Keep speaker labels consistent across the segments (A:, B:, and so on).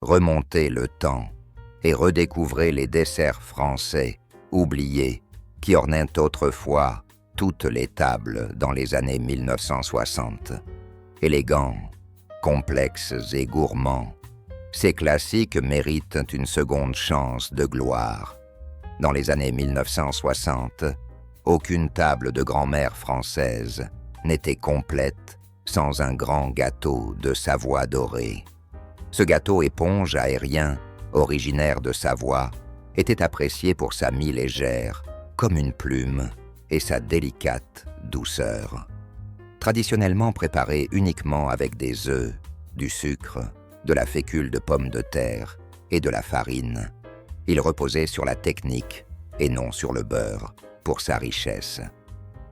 A: remontez le temps et redécouvrez les desserts français, oubliés, qui ornaient autrefois toutes les tables dans les années 1960. Élégants, complexes et gourmands, ces classiques méritent une seconde chance de gloire. Dans les années 1960, aucune table de grand-mère française n'était complète sans un grand gâteau de Savoie dorée. Ce gâteau éponge aérien, originaire de Savoie, était apprécié pour sa mie légère, comme une plume, et sa délicate douceur. Traditionnellement préparé uniquement avec des œufs, du sucre, de la fécule de pommes de terre et de la farine, il reposait sur la technique et non sur le beurre pour sa richesse.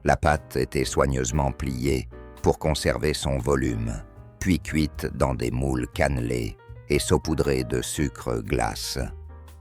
A: La pâte était soigneusement pliée pour conserver son volume, puis cuite dans des moules cannelés et saupoudrée de sucre glace.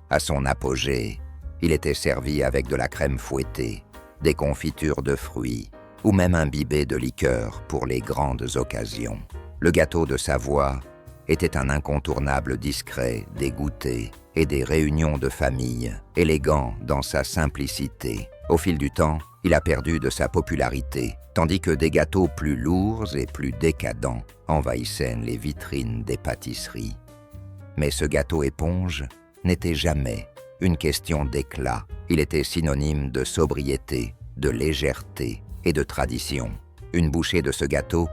A: À son apogée, il était servi avec de la crème fouettée, des confitures de fruits ou même imbibé de liqueur pour les grandes occasions. Le gâteau de Savoie était un incontournable discret des goûters et des réunions de famille, élégant dans sa simplicité. Au fil du temps, il a perdu de sa popularité, tandis que des gâteaux plus lourds et plus décadents envahissaient les vitrines des pâtisseries. Mais ce gâteau éponge n'était jamais une question d'éclat. Il était synonyme de sobriété, de légèreté et de tradition. Une bouchée de ce gâteau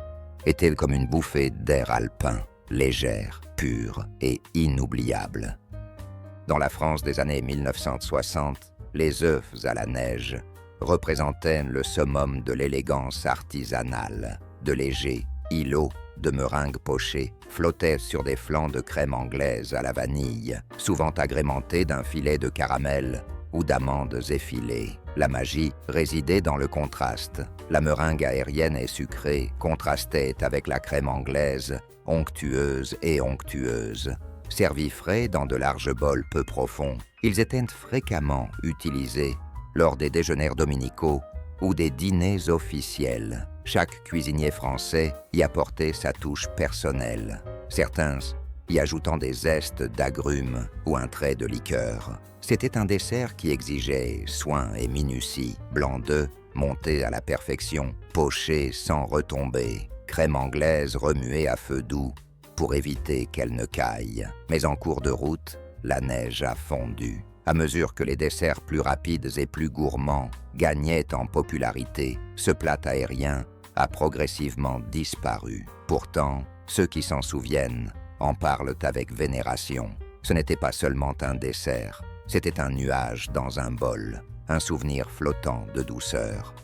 A: était comme une bouffée d'air alpin, légère, pure et inoubliable. Dans la France des années 1960, les œufs à la neige représentaient le summum de l'élégance artisanale. De légers îlots de meringues pochées flottaient sur des flancs de crème anglaise à la vanille, souvent agrémentés d'un filet de caramel ou d'amandes effilées. La magie résidait dans le contraste. La meringue aérienne et sucrée contrastait avec la crème anglaise, onctueuse et onctueuse. Servis frais dans de larges bols peu profonds, ils étaient fréquemment utilisés lors des déjeuners dominicaux ou des dîners officiels. Chaque cuisinier français y apportait sa touche personnelle, certains y ajoutant des zestes d'agrumes ou un trait de liqueur. C'était un dessert qui exigeait soin et minutie, blanc d'œuf monté à la perfection, poché sans retomber, crème anglaise remuée à feu doux pour éviter qu'elle ne caille. Mais en cours de route, la neige a fondu. À mesure que les desserts plus rapides et plus gourmands gagnaient en popularité, ce plat aérien a progressivement disparu. Pourtant, ceux qui s'en souviennent en parlent avec vénération. Ce n'était pas seulement un dessert, c'était un nuage dans un bol, un souvenir flottant de douceur.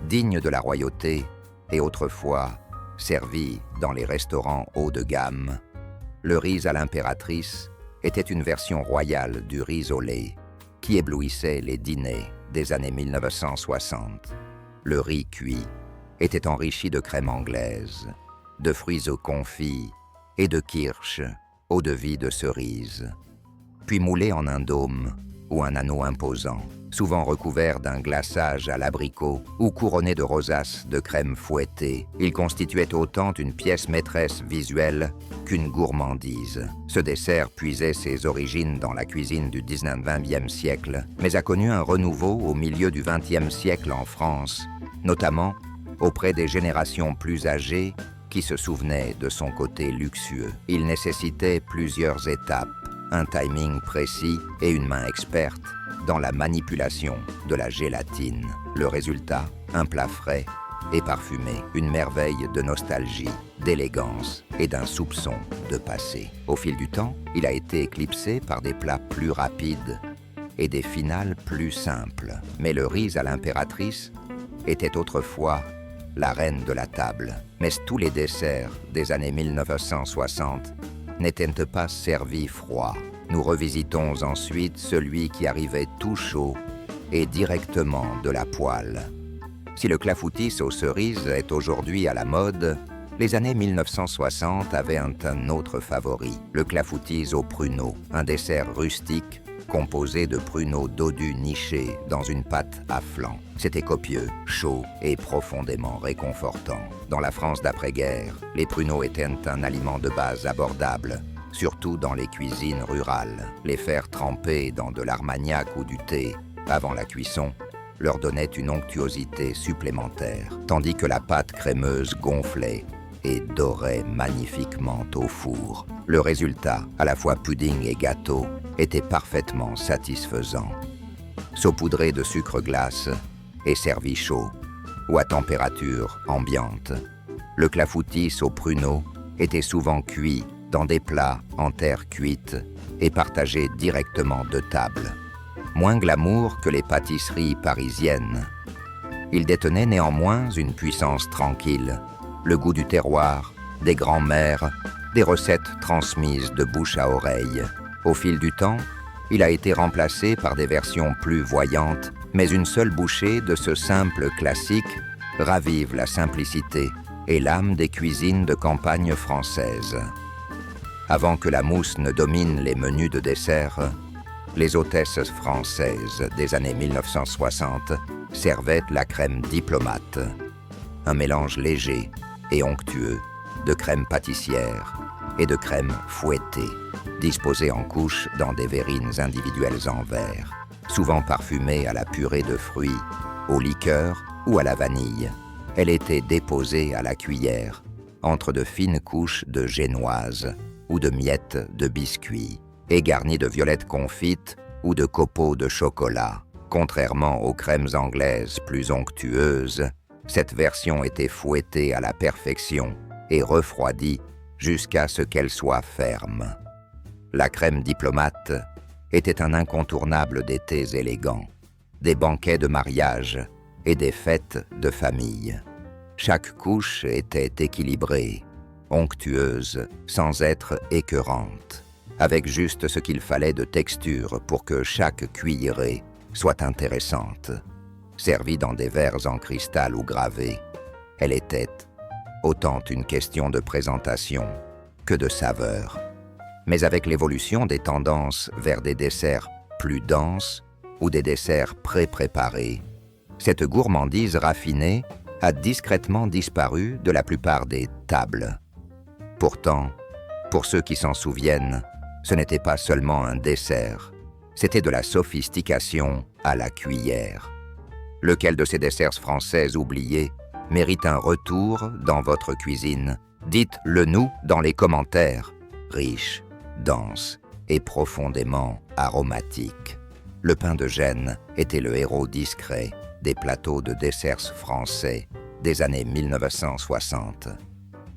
A: Digne de la royauté et autrefois servi dans les restaurants haut de gamme, le riz à l'impératrice était une version royale du riz au lait qui éblouissait les dîners des années 1960. Le riz cuit était enrichi de crème anglaise, de fruits au confit et de kirsch eau-de-vie de cerise, puis moulé en un dôme ou un anneau imposant, souvent recouvert d'un glaçage à l'abricot ou couronné de rosaces de crème fouettée. Il constituait autant une pièce maîtresse visuelle qu'une gourmandise. Ce dessert puisait ses origines dans la cuisine du 19e siècle, mais a connu un renouveau au milieu du 20e siècle en France, notamment auprès des générations plus âgées qui se souvenaient de son côté luxueux. Il nécessitait plusieurs étapes, un timing précis et une main experte dans la manipulation de la gélatine. Le résultat, un plat frais et parfumé, une merveille de nostalgie, d'élégance et d'un soupçon de passé. Au fil du temps, il a été éclipsé par des plats plus rapides et des finales plus simples. Mais le riz à l'impératrice était autrefois la reine de la table. Mais tous les desserts des années 1960 n'étaient pas servis froids. Nous revisitons ensuite celui qui arrivait tout chaud et directement de la poêle. Si le clafoutis aux cerises est aujourd'hui à la mode, les années 1960 avaient un autre favori, le clafoutis aux pruneaux, un dessert rustique composé de pruneaux dodus nichés dans une pâte à flan. C'était copieux, chaud et profondément réconfortant. Dans la France d'après-guerre, les pruneaux étaient un aliment de base abordable, surtout dans les cuisines rurales. Les faire tremper dans de l'armagnac ou du thé avant la cuisson leur donnait une onctuosité supplémentaire, tandis que la pâte crémeuse gonflait et dorait magnifiquement au four. Le résultat, à la fois pudding et gâteau, était parfaitement satisfaisant. Saupoudré de sucre glace et servi chaud, ou à température ambiante. Le clafoutis au pruneau était souvent cuit dans des plats en terre cuite et partagé directement de table. Moins glamour que les pâtisseries parisiennes. Il détenait néanmoins une puissance tranquille, le goût du terroir, des grands-mères, des recettes transmises de bouche à oreille. Au fil du temps, il a été remplacé par des versions plus voyantes, mais une seule bouchée de ce simple classique ravive la simplicité et l'âme des cuisines de campagne françaises. Avant que la mousse ne domine les menus de dessert, les hôtesses françaises des années 1960 servaient la crème diplomate, un mélange léger et onctueux de crème pâtissière et de crème fouettée, disposée en couches dans des verrines individuelles en verre, souvent parfumée à la purée de fruits, au liqueur ou à la vanille. Elle était déposée à la cuillère, entre de fines couches de génoise ou de miettes de biscuits, et garnie de violettes confites ou de copeaux de chocolat. Contrairement aux crèmes anglaises plus onctueuses, cette version était fouettée à la perfection et refroidie jusqu'à ce qu'elle soit ferme. La crème diplomate était un incontournable des thés élégants, des banquets de mariage et des fêtes de famille. Chaque couche était équilibrée, onctueuse sans être écœurante, avec juste ce qu'il fallait de texture pour que chaque cuillerée soit intéressante. Servie dans des verres en cristal ou gravés, elle était autant une question de présentation que de saveur. Mais avec l'évolution des tendances vers des desserts plus denses ou des desserts pré-préparés, cette gourmandise raffinée a discrètement disparu de la plupart des tables. Pourtant, pour ceux qui s'en souviennent, ce n'était pas seulement un dessert, c'était de la sophistication à la cuillère. Lequel de ces desserts français oubliés mérite un retour dans votre cuisine? Dites-le nous dans les commentaires. Riche, dense et profondément aromatique. Le pain de Gênes était le héros discret des plateaux de desserts français des années 1960.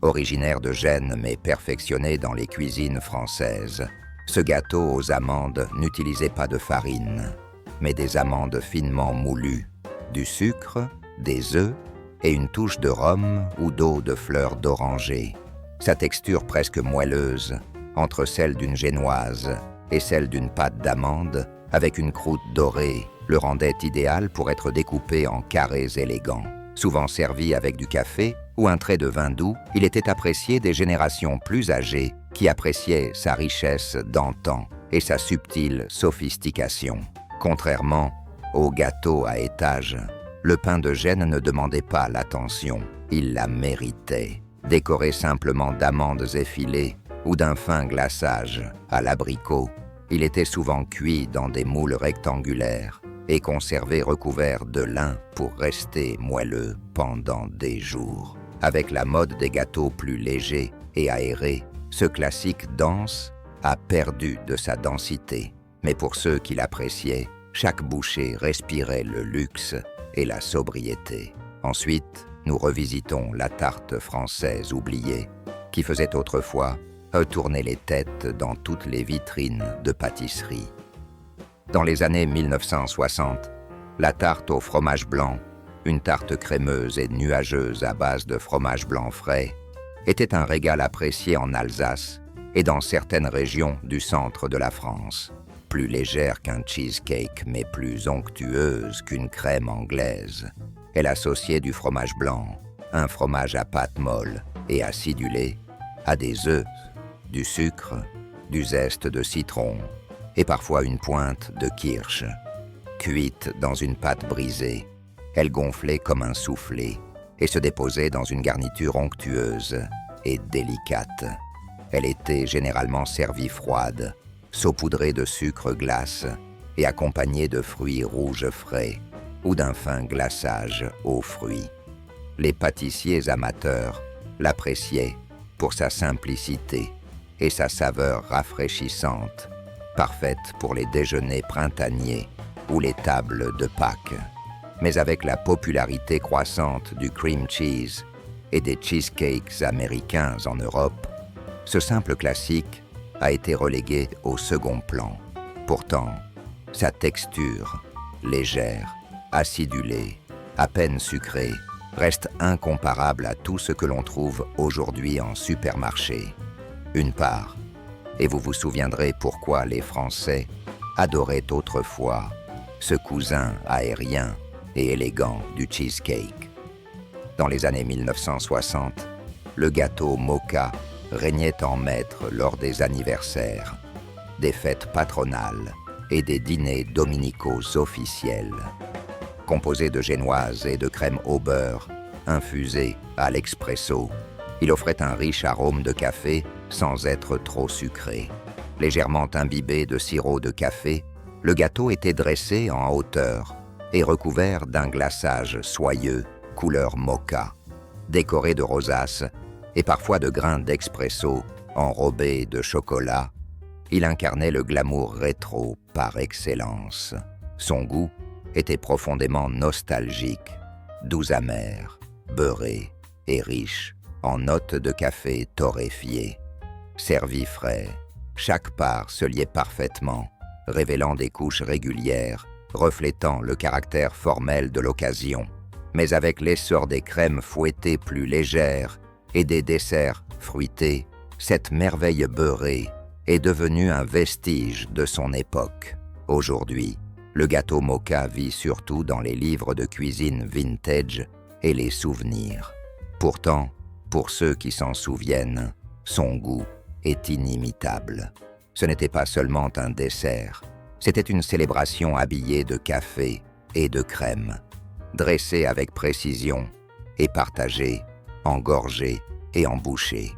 A: Originaire de Gênes mais perfectionné dans les cuisines françaises, ce gâteau aux amandes n'utilisait pas de farine, mais des amandes finement moulues, du sucre, des œufs et une touche de rhum ou d'eau de fleurs d'oranger. Sa texture presque moelleuse, entre celle d'une génoise et celle d'une pâte d'amande, avec une croûte dorée, le rendait idéal pour être découpé en carrés élégants. Souvent servi avec du café ou un trait de vin doux, il était apprécié des générations plus âgées qui appréciaient sa richesse d'antan et sa subtile sophistication. Contrairement au gâteau à étage, le pain de Gênes ne demandait pas l'attention, il la méritait. Décoré simplement d'amandes effilées ou d'un fin glaçage à l'abricot, il était souvent cuit dans des moules rectangulaires et conservé recouvert de lin pour rester moelleux pendant des jours. Avec la mode des gâteaux plus légers et aérés, ce classique dense a perdu de sa densité. Mais pour ceux qui l'appréciaient, chaque bouchée respirait le luxe et la sobriété. Ensuite, nous revisitons la tarte française oubliée, qui faisait autrefois tourner les têtes dans toutes les vitrines de pâtisserie. Dans les années 1960, la tarte au fromage blanc, une tarte crémeuse et nuageuse à base de fromage blanc frais, était un régal apprécié en Alsace et dans certaines régions du centre de la France. Plus légère qu'un cheesecake, mais plus onctueuse qu'une crème anglaise. Elle associait du fromage blanc, un fromage à pâte molle et acidulé, à des œufs, du sucre, du zeste de citron et parfois une pointe de kirsch. Cuite dans une pâte brisée, elle gonflait comme un soufflé et se déposait dans une garniture onctueuse et délicate. Elle était généralement servie froide, saupoudrée de sucre glace et accompagnée de fruits rouges frais ou d'un fin glaçage aux fruits. Les pâtissiers amateurs l'appréciaient pour sa simplicité et sa saveur rafraîchissante, parfaite pour les déjeuners printaniers ou les tables de Pâques. Mais avec la popularité croissante du cream cheese et des cheesecakes américains en Europe, ce simple classique a été relégué au second plan. Pourtant, sa texture, légère, acidulée, à peine sucrée, reste incomparable à tout ce que l'on trouve aujourd'hui en supermarché. Une part, et vous vous souviendrez pourquoi les Français adoraient autrefois ce cousin aérien et élégant du cheesecake. Dans les années 1960, le gâteau Moka régnait en maître lors des anniversaires, des fêtes patronales et des dîners dominicaux officiels. Composé de génoise et de crème au beurre, infusée à l'expresso, il offrait un riche arôme de café sans être trop sucré. Légèrement imbibé de sirop de café, le gâteau était dressé en hauteur et recouvert d'un glaçage soyeux couleur moka, décoré de rosaces et parfois de grains d'expresso enrobés de chocolat. Il incarnait le glamour rétro par excellence. Son goût était profondément nostalgique, doux amer, beurré et riche en notes de café torréfié. Servi frais, chaque part se liait parfaitement, révélant des couches régulières, reflétant le caractère formel de l'occasion. Mais avec l'essor des crèmes fouettées plus légères et des desserts fruités, cette merveille beurrée est devenue un vestige de son époque. Aujourd'hui, le gâteau Moka vit surtout dans les livres de cuisine vintage et les souvenirs. Pourtant, pour ceux qui s'en souviennent, son goût est inimitable. Ce n'était pas seulement un dessert, c'était une célébration habillée de café et de crème, dressée avec précision et partagée, engorgée et embouchée.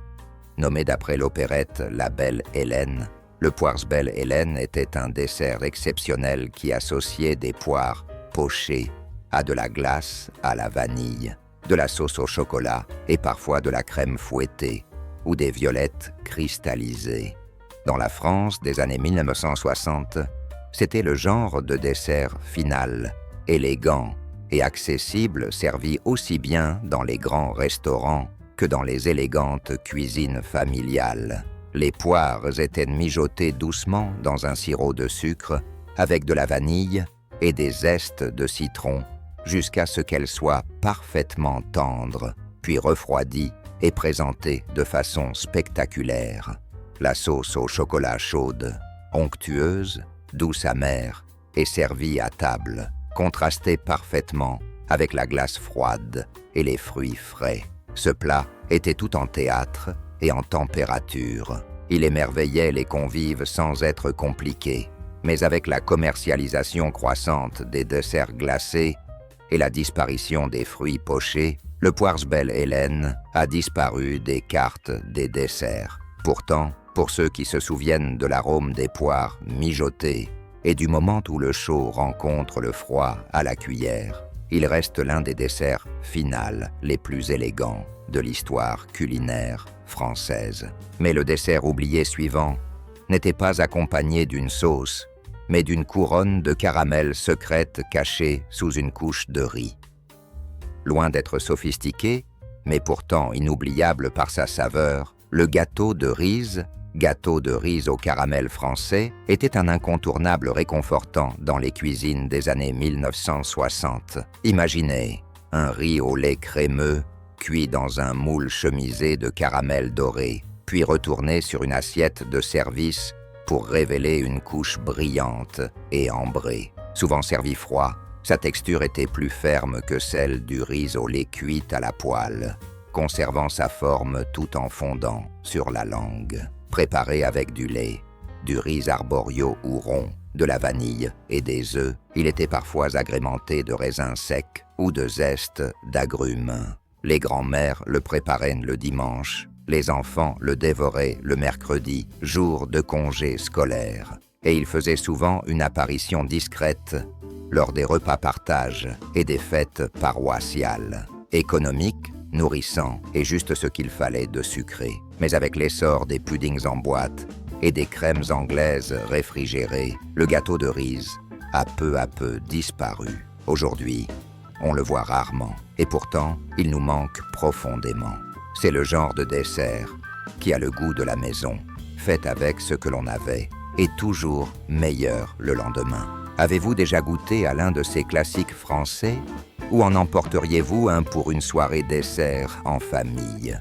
A: Nommé d'après l'opérette La Belle Hélène, le Poires Belle Hélène était un dessert exceptionnel qui associait des poires pochées à de la glace à la vanille, de la sauce au chocolat et parfois de la crème fouettée ou des violettes cristallisées. Dans la France des années 1960, c'était le genre de dessert final, élégant et accessible, servi aussi bien dans les grands restaurants que dans les élégantes cuisines familiales. Les poires étaient mijotées doucement dans un sirop de sucre avec de la vanille et des zestes de citron jusqu'à ce qu'elles soient parfaitement tendres, puis refroidies et présentées de façon spectaculaire. La sauce au chocolat chaude, onctueuse, douce amère et servie à table, contrastait parfaitement avec la glace froide et les fruits frais. Ce plat était tout en théâtre et en température. Il émerveillait les convives sans être compliqué, mais avec la commercialisation croissante des desserts glacés et la disparition des fruits pochés, le Poires Belle Hélène a disparu des cartes des desserts. Pourtant, pour ceux qui se souviennent de l'arôme des poires mijotées et du moment où le chaud rencontre le froid à la cuillère, il reste l'un des desserts finals les plus élégants de l'histoire culinaire française. Mais le dessert oublié suivant n'était pas accompagné d'une sauce, mais d'une couronne de caramel secrète cachée sous une couche de riz. Loin d'être sophistiqué, mais pourtant inoubliable par sa saveur, le gâteau de riz au caramel français, était un incontournable réconfortant dans les cuisines des années 1960. Imaginez un riz au lait crémeux, cuit dans un moule chemisé de caramel doré, puis retourné sur une assiette de service pour révéler une couche brillante et ambrée. Souvent servi froid, sa texture était plus ferme que celle du riz au lait cuit à la poêle, conservant sa forme tout en fondant sur la langue. Préparé avec du lait, du riz arborio ou rond, de la vanille et des œufs, il était parfois agrémenté de raisins secs ou de zestes d'agrumes. Les grands-mères le préparaient le dimanche Les enfants le dévoraient le mercredi, jour de congé scolaire, et il faisait souvent une apparition discrète lors des repas partage et des fêtes paroissiales. Économique, nourrissant et juste ce qu'il fallait de sucré. Mais avec l'essor des puddings en boîte et des crèmes anglaises réfrigérées, le gâteau de Riz a peu à peu disparu. Aujourd'hui, on le voit rarement, et pourtant, il nous manque profondément. C'est le genre de dessert qui a le goût de la maison, fait avec ce que l'on avait, et toujours meilleur le lendemain. Avez-vous déjà goûté à l'un de ces classiques français, ou en emporteriez-vous un pour une soirée dessert en famille?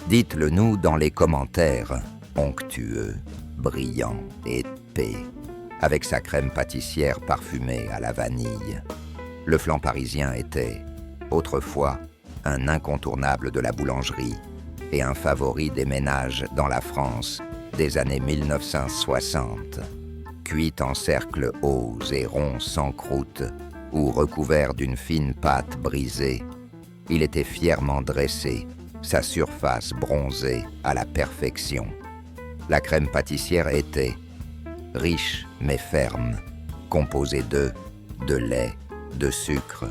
A: Dites-le nous dans les commentaires, onctueux, brillant, épais, avec sa crème pâtissière parfumée à la vanille. Le flan parisien était, autrefois, un incontournable de la boulangerie et un favori des ménages dans la France des années 1960. Cuit en cercles hauts et ronds sans croûte ou recouvert d'une fine pâte brisée, il était fièrement dressé, sa surface bronzée à la perfection. La crème pâtissière était riche mais ferme, composée de lait, de sucre,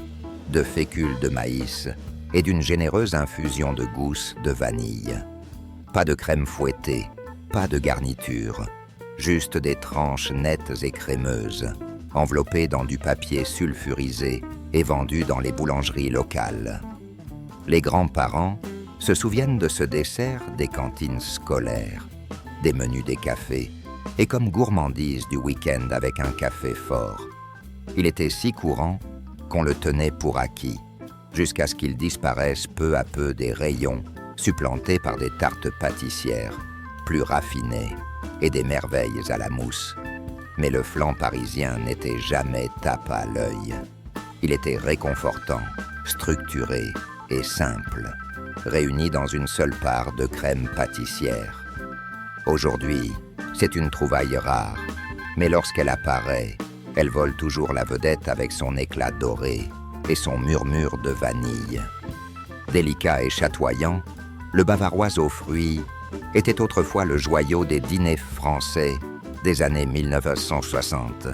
A: de fécule de maïs et d'une généreuse infusion de gousses de vanille. Pas de crème fouettée, pas de garniture, juste des tranches nettes et crémeuses, enveloppées dans du papier sulfurisé et vendues dans les boulangeries locales. Les grands-parents se souviennent de ce dessert des cantines scolaires, des menus des cafés, et comme gourmandise du week-end avec un café fort. Il était si courant qu'on le tenait pour acquis, jusqu'à ce qu'il disparaisse peu à peu des rayons, supplantés par des tartes pâtissières, plus raffinées, et des merveilles à la mousse. Mais le flan parisien n'était jamais tape à l'œil. Il était réconfortant, structuré et simple, réuni dans une seule part de crème pâtissière. Aujourd'hui, c'est une trouvaille rare, mais lorsqu'elle apparaît, elle vole toujours la vedette avec son éclat doré et son murmure de vanille. Délicat et chatoyant, le bavarois aux fruits était autrefois le joyau des dîners français des années 1960.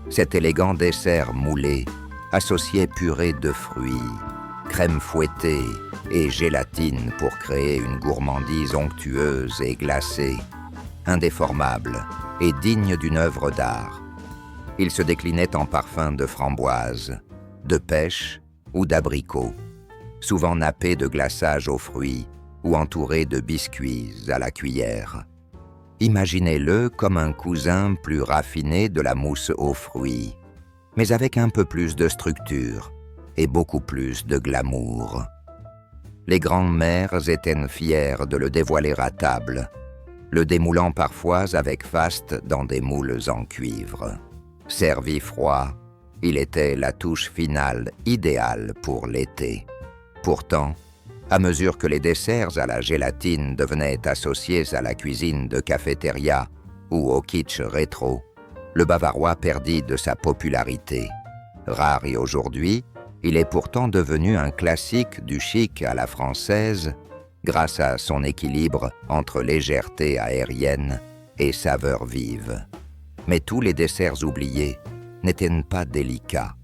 A: Cet élégant dessert moulé associait purée de fruits, crème fouettée et gélatine pour créer une gourmandise onctueuse et glacée, indéformable et digne d'une œuvre d'art. Il se déclinait en parfums de framboise, de pêche ou d'abricot, souvent nappé de glaçage aux fruits ou entouré de biscuits à la cuillère. Imaginez-le comme un cousin plus raffiné de la mousse aux fruits, mais avec un peu plus de structure et beaucoup plus de glamour. Les grandes-mères étaient fières de le dévoiler à table, le démoulant parfois avec faste dans des moules en cuivre. Servi froid, il était la touche finale idéale pour l'été. Pourtant, à mesure que les desserts à la gélatine devenaient associés à la cuisine de cafétéria ou au kitsch rétro, le bavarois perdit de sa popularité. Rare et aujourd'hui, il est pourtant devenu un classique du chic à la française grâce à son équilibre entre légèreté aérienne et saveur vive. Mais tous les desserts oubliés n'étaient pas délicats.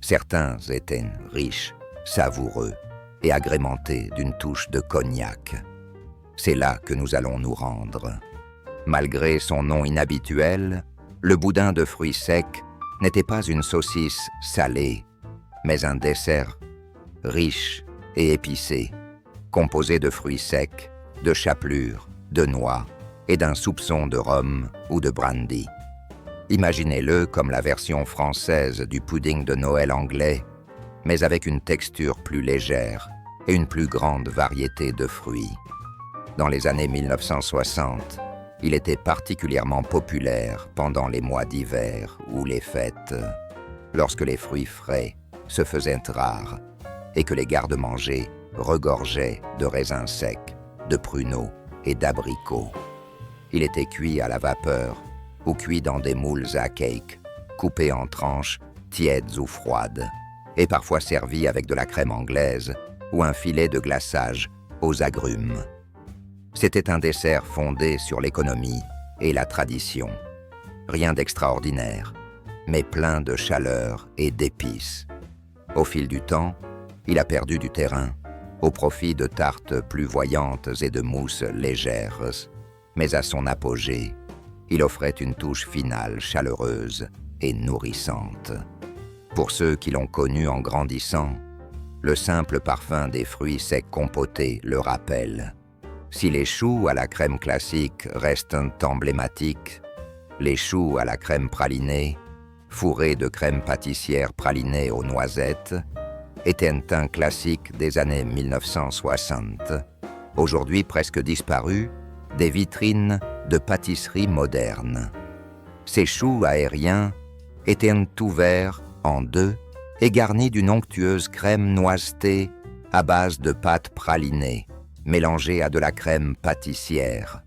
A: Certains étaient riches, savoureux et agrémentés d'une touche de cognac. C'est là que nous allons nous rendre. Malgré son nom inhabituel, le boudin de fruits secs n'était pas une saucisse salée, mais un dessert riche et épicé, composé de fruits secs, de chapelure, de noix et d'un soupçon de rhum ou de brandy. Imaginez-le comme la version française du pudding de Noël anglais, mais avec une texture plus légère et une plus grande variété de fruits. Dans les années 1960, il était particulièrement populaire pendant les mois d'hiver ou les fêtes, lorsque les fruits frais se faisaient rares et que les garde-manger regorgeaient de raisins secs, de pruneaux et d'abricots. Il était cuit à la vapeur ou cuit dans des moules à cake, coupés en tranches, tièdes ou froides, et parfois servi avec de la crème anglaise ou un filet de glaçage aux agrumes. C'était un dessert fondé sur l'économie et la tradition. Rien d'extraordinaire, mais plein de chaleur et d'épices. Au fil du temps, il a perdu du terrain, au profit de tartes plus voyantes et de mousses légères. Mais à son apogée, il offrait une touche finale chaleureuse et nourrissante. Pour ceux qui l'ont connu en grandissant, le simple parfum des fruits secs compotés le rappelle. Si les choux à la crème classique restent emblématiques, les choux à la crème pralinée, fourrés de crème pâtissière pralinée aux noisettes, étaient un classique des années 1960. Aujourd'hui presque disparu, des vitrines de pâtisserie moderne. Ces choux aériens étaient ouverts en deux et garnis d'une onctueuse crème noisetée à base de pâte pralinée, mélangée à de la crème pâtissière.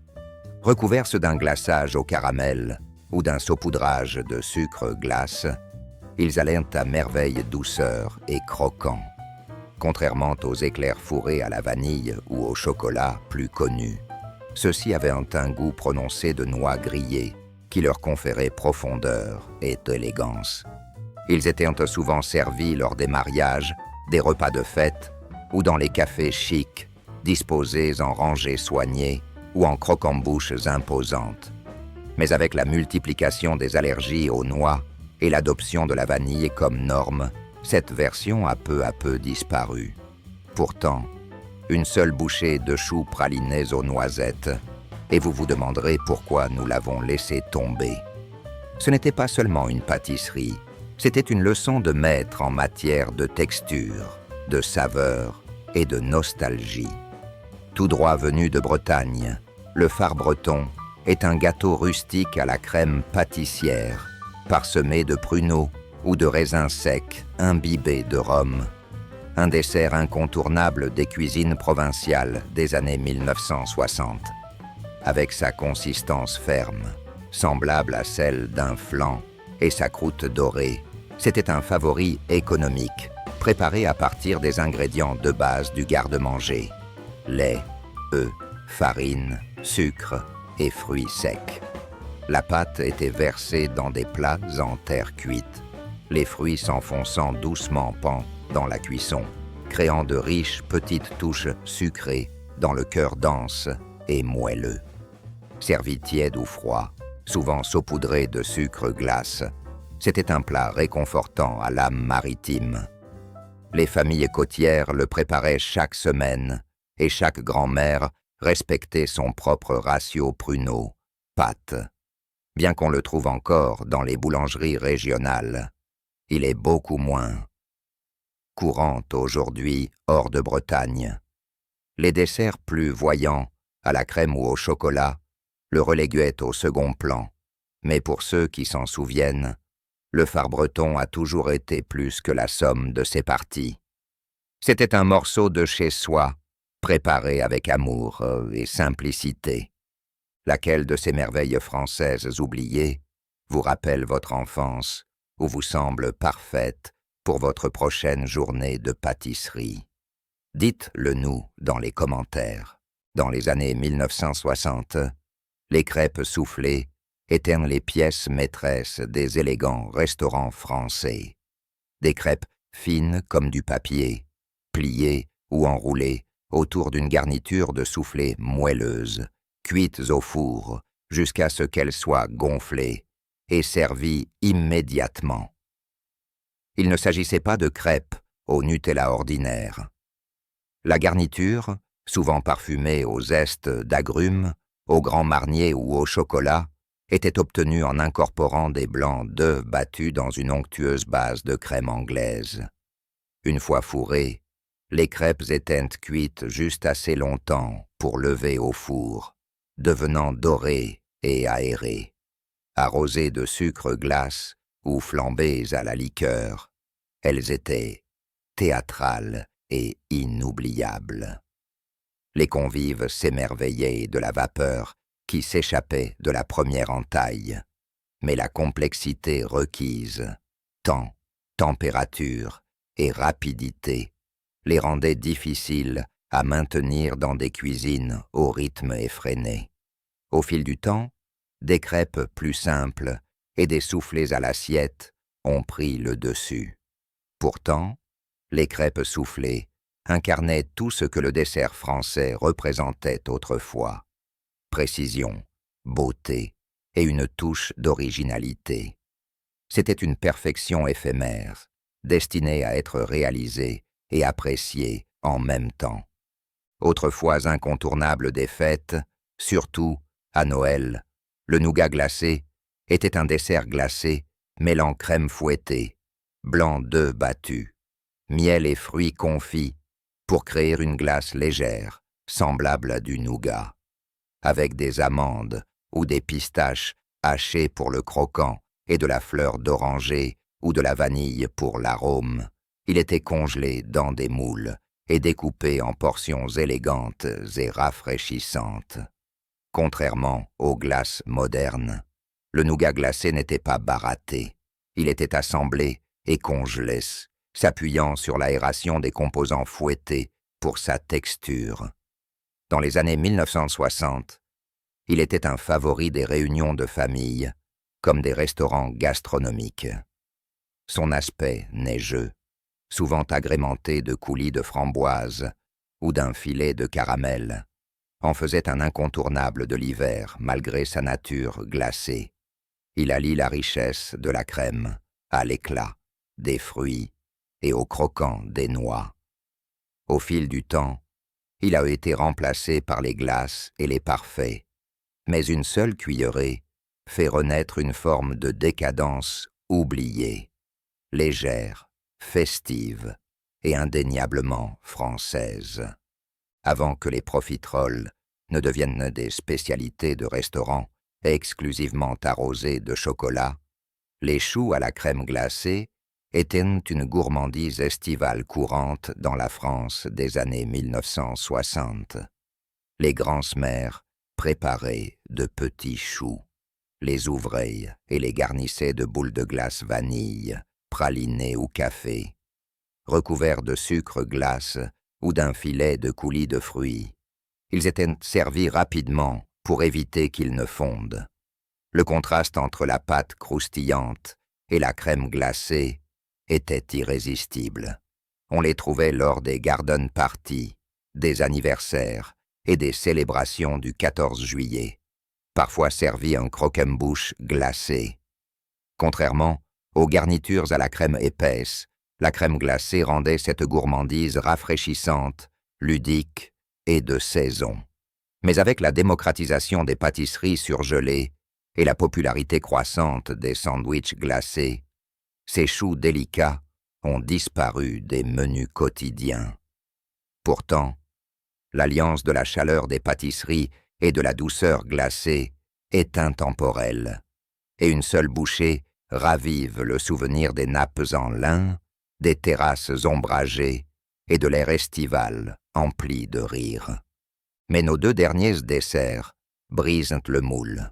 A: Recouverts d'un glaçage au caramel ou d'un saupoudrage de sucre glace, ils allaient à merveille douceur et croquant. Contrairement aux éclairs fourrés à la vanille ou au chocolat plus connus, ceux-ci avaient un goût prononcé de noix grillées qui leur conférait profondeur et élégance. Ils étaient souvent servis lors des mariages, des repas de fête ou dans les cafés chics, disposés en rangées soignées ou en croquembouches imposantes. Mais avec la multiplication des allergies aux noix et l'adoption de la vanille comme norme, cette version a peu à peu disparu. Pourtant, une seule bouchée de choux pralinés aux noisettes, et vous vous demanderez pourquoi nous l'avons laissé tomber. Ce n'était pas seulement une pâtisserie, c'était une leçon de maître en matière de texture, de saveur et de nostalgie. Tout droit venu de Bretagne, le phare breton est un gâteau rustique à la crème pâtissière, parsemé de pruneaux ou de raisins secs imbibés de rhum. Un dessert incontournable des cuisines provinciales des années 1960. Avec sa consistance ferme, semblable à celle d'un flan, et sa croûte dorée, c'était un favori économique, préparé à partir des ingrédients de base du garde-manger: lait, œufs, farine, sucre et fruits secs. La pâte était versée dans des plats en terre cuite, les fruits s'enfonçant doucement dans la cuisson, créant de riches petites touches sucrées dans le cœur dense et moelleux. Servi tiède ou froid, souvent saupoudré de sucre glace, c'était un plat réconfortant à l'âme maritime. Les familles côtières le préparaient chaque semaine et chaque grand-mère respectait son propre ratio pruneau-pâte. Bien qu'on le trouve encore dans les boulangeries régionales, il est beaucoup moins courant aujourd'hui hors de Bretagne. Les desserts plus voyants, à la crème ou au chocolat, le reléguaient au second plan. Mais pour ceux qui s'en souviennent, le phare breton a toujours été plus que la somme de ses parties. C'était un morceau de chez soi, préparé avec amour et simplicité. Laquelle de ces merveilles françaises oubliées vous rappelle votre enfance ou vous semble parfaite pour votre prochaine journée de pâtisserie? Dites-le nous dans les commentaires. Dans les années 1960, les crêpes soufflées étaient les pièces maîtresses des élégants restaurants français. Des crêpes fines comme du papier, pliées ou enroulées autour d'une garniture de soufflé moelleuse, cuites au four jusqu'à ce qu'elles soient gonflées et servies immédiatement. Il ne s'agissait pas de crêpes au Nutella ordinaire. La garniture, souvent parfumée au zeste d'agrumes, au grand marnier ou au chocolat, était obtenue en incorporant des blancs d'œufs battus dans une onctueuse base de crème anglaise. Une fois fourrées, les crêpes étaient cuites juste assez longtemps pour lever au four, devenant dorées et aérées. Arrosées de sucre glace ou flambées à la liqueur, elles étaient théâtrales et inoubliables. Les convives s'émerveillaient de la vapeur qui s'échappait de la première entaille, mais la complexité requise, temps, température et rapidité, les rendait difficiles à maintenir dans des cuisines au rythme effréné. Au fil du temps, des crêpes plus simples et des soufflés à l'assiette ont pris le dessus. Pourtant, les crêpes soufflées incarnaient tout ce que le dessert français représentait autrefois. Précision, beauté et une touche d'originalité. C'était une perfection éphémère, destinée à être réalisée et appréciée en même temps. Autrefois incontournable des fêtes, surtout à Noël, le nougat glacé était un dessert glacé mêlant crème fouettée, blanc d'œuf battu, miel et fruits confits pour créer une glace légère, semblable à du nougat, avec des amandes ou des pistaches hachées pour le croquant et de la fleur d'oranger ou de la vanille pour l'arôme. Il était congelé dans des moules et découpé en portions élégantes et rafraîchissantes. Contrairement aux glaces modernes, le nougat glacé n'était pas baratté. Il était assemblé et congelé, s'appuyant sur l'aération des composants fouettés pour sa texture. Dans les années 1960, il était un favori des réunions de famille, comme des restaurants gastronomiques. Son aspect neigeux, souvent agrémenté de coulis de framboise ou d'un filet de caramel, en faisait un incontournable de l'hiver malgré sa nature glacée. Il allie la richesse de la crème à l'éclat des fruits et au croquant des noix. Au fil du temps, il a été remplacé par les glaces et les parfaits, mais une seule cuillerée fait renaître une forme de décadence oubliée, légère, festive et indéniablement française. Avant que les profiteroles ne deviennent des spécialités de restaurants exclusivement arrosés de chocolat, les choux à la crème glacée étaient une gourmandise estivale courante dans la France des années 1960. Les grands-mères préparaient de petits choux, les ouvraient et les garnissaient de boules de glace vanille, pralinés ou café, recouverts de sucre glace ou d'un filet de coulis de fruits. Ils étaient servis rapidement pour éviter qu'ils ne fondent. Le contraste entre la pâte croustillante et la crème glacée était irrésistible. On les trouvait lors des garden parties, des anniversaires et des célébrations du 14 juillet, parfois servis en croquembouche glacé. Contrairement aux garnitures à la crème épaisse, la crème glacée rendait cette gourmandise rafraîchissante, ludique et de saison. Mais avec la démocratisation des pâtisseries surgelées et la popularité croissante des sandwichs glacés, ces choux délicats ont disparu des menus quotidiens. Pourtant, l'alliance de la chaleur des pâtisseries et de la douceur glacée est intemporelle, et une seule bouchée ravive le souvenir des nappes en lin, des terrasses ombragées et de l'air estival empli de rire. Mais nos deux derniers desserts brisent le moule,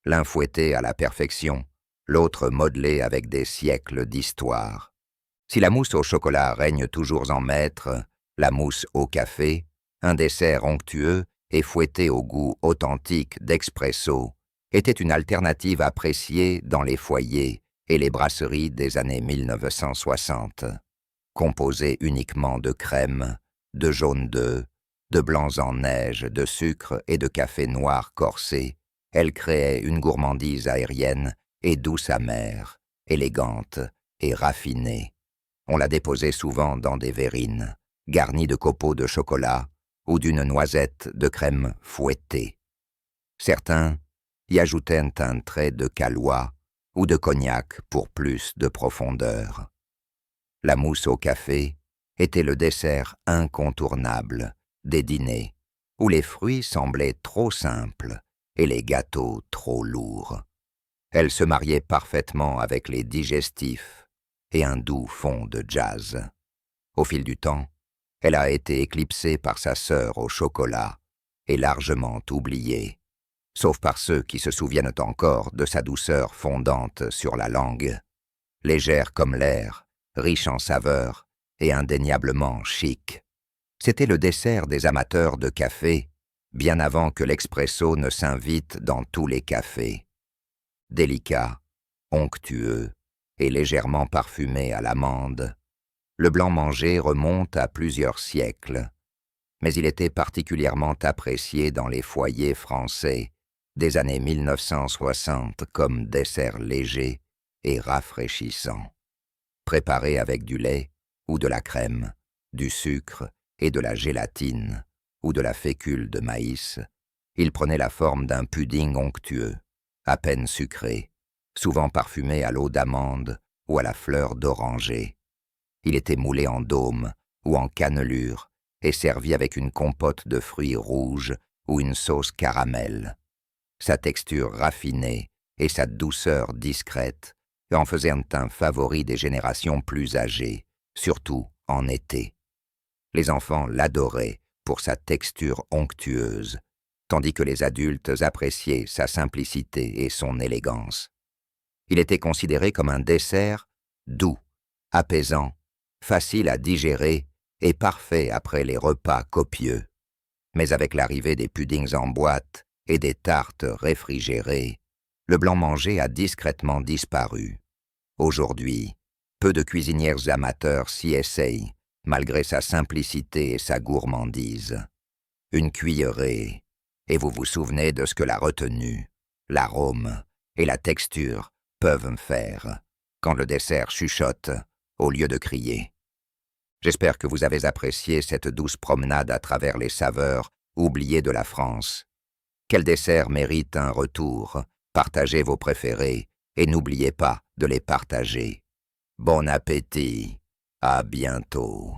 A: l'un fouetté à la perfection, l'autre modelé avec des siècles d'histoire. Si la mousse au chocolat règne toujours en maître, la mousse au café, un dessert onctueux et fouetté au goût authentique d'expresso, était une alternative appréciée dans les foyers et les brasseries des années 1960. Composée uniquement de crème, de jaune d'œuf, de blancs en neige, de sucre et de café noir corsé, elle créait une gourmandise aérienne et douce amère, élégante et raffinée. On la déposait souvent dans des verrines, garnies de copeaux de chocolat ou d'une noisette de crème fouettée. Certains y ajoutaient un trait de calois ou de cognac pour plus de profondeur. La mousse au café était le dessert incontournable des dîners où les fruits semblaient trop simples et les gâteaux trop lourds. Elle se mariait parfaitement avec les digestifs et un doux fond de jazz. Au fil du temps, elle a été éclipsée par sa sœur au chocolat et largement oubliée, sauf par ceux qui se souviennent encore de sa douceur fondante sur la langue, légère comme l'air, riche en saveurs et indéniablement chic. C'était le dessert des amateurs de café, bien avant que l'expresso ne s'invite dans tous les cafés. Délicat, onctueux et légèrement parfumé à l'amande, le blanc mangé remonte à plusieurs siècles, mais il était particulièrement apprécié dans les foyers français des années 1960 comme dessert léger et rafraîchissant. Préparé avec du lait ou de la crème, du sucre et de la gélatine ou de la fécule de maïs, il prenait la forme d'un pudding onctueux, à peine sucré, souvent parfumé à l'eau d'amande ou à la fleur d'oranger. Il était moulé en dôme ou en cannelure et servi avec une compote de fruits rouges ou une sauce caramel. Sa texture raffinée et sa douceur discrète en faisaient un teint favori des générations plus âgées, surtout en été. Les enfants l'adoraient pour sa texture onctueuse, tandis que les adultes appréciaient sa simplicité et son élégance. Il était considéré comme un dessert doux, apaisant, facile à digérer et parfait après les repas copieux. Mais avec l'arrivée des puddings en boîte et des tartes réfrigérées, le blanc mangé a discrètement disparu. Aujourd'hui, peu de cuisinières amateurs s'y essayent, malgré sa simplicité et sa gourmandise. Une cuillerée, et vous vous souvenez de ce que la retenue, l'arôme et la texture peuvent faire quand le dessert chuchote au lieu de crier. J'espère que vous avez apprécié cette douce promenade à travers les saveurs oubliées de la France. Quel dessert mérite un retour? Partagez vos préférés et n'oubliez pas de les partager. Bon appétit, à bientôt.